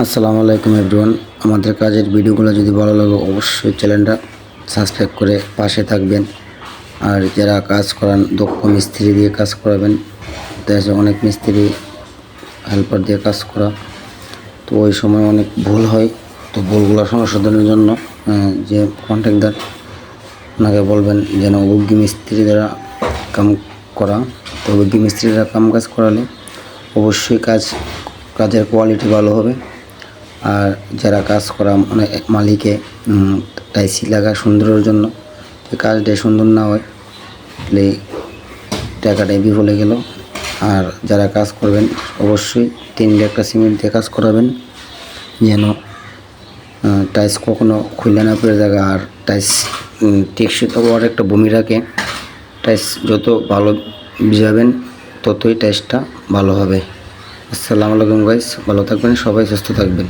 আসসালামু আলাইকুম এভরিওয়ান। আমাদের কাজের ভিডিওগুলো যদি ভালো লাগে অবশ্যই চ্যানেলটা সাবস্ক্রাইব করে পাশে থাকবেন। আর যারা কাজ করান দক্ষ মিস্ত্রি দিয়ে কাজ করাবেন, দেখা অনেক মিস্ত্রি হেল্পার দিয়ে কাজ করা, তো ওই সময় অনেক ভুল হয়। তো ভুলগুলো সংশোধনের জন্য যে কন্ট্রাক্টর ওনাকে বলবেন যেন অভিজ্ঞ মিস্ত্রি দ্বারা কাম করা। তো অভিজ্ঞ মিস্ত্রি দ্বারা কাজ করালে অবশ্যই কাজের কোয়ালিটি ভালো হবে। আর যারা কাজ করা মানে মালিকে টাইসি লাগা সুন্দরের জন্য, কাজটা সুন্দর না হয় তাহলে টাকাটাই বিফলে গেল। আর যারা কাজ করবেন অবশ্যই 3 একটা সিমেন্ট দিয়ে কাজ করাবেন, যেন টাইস কখনো খুলে না পড়ে জায়গা। আর টাইস টেকসই হওয়ার একটা ভূমিকা রাখে। টাইস যত ভালো ভিজাবেন ততই টাইসটা ভালো হবে। আসসালামু আলাইকুম গাইস, ভালো থাকবেন সবাই, সুস্থ থাকবেন।